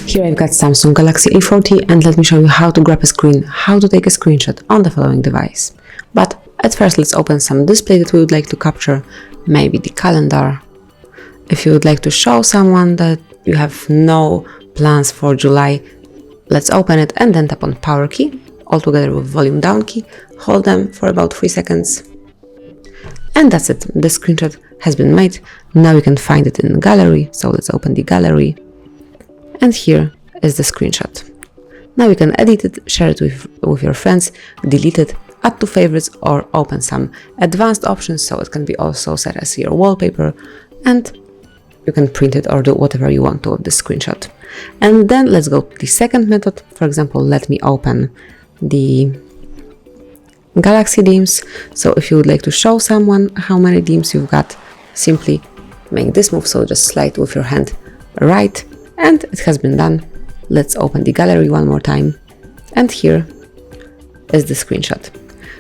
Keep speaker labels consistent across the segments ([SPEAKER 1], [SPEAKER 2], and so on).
[SPEAKER 1] Here I've got Samsung Galaxy A40 and let me show you how to grab a screen, how to take a screenshot on the following device. But at first let's open some display that we would like to capture, maybe the calendar. If you would like to show someone that you have no plans for July, let's open it and then tap on power key, all together with volume down key, hold them for about 3 seconds. And that's it, the screenshot has been made. Now you can find it in the gallery, so let's open the gallery. And here is the screenshot. Now you can edit it, share it with your friends, delete it, add to favorites, or open some advanced options so it can be also set as your wallpaper, and you can print it or do whatever you want to with this screenshot. And then let's go to the second method. For example, let me open the Galaxy themes. So if you would like to show someone how many themes you've got, simply make this move. So just slide with your hand right, and it has been done. Let's open the gallery one more time, and here is the screenshot.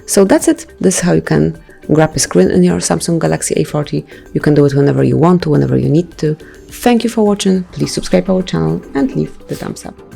[SPEAKER 1] So that's it. This is how you can grab a screen in your Samsung Galaxy A40. You can do it whenever you want to, whenever you need to. Thank you for watching. Please subscribe our channel and leave the thumbs up.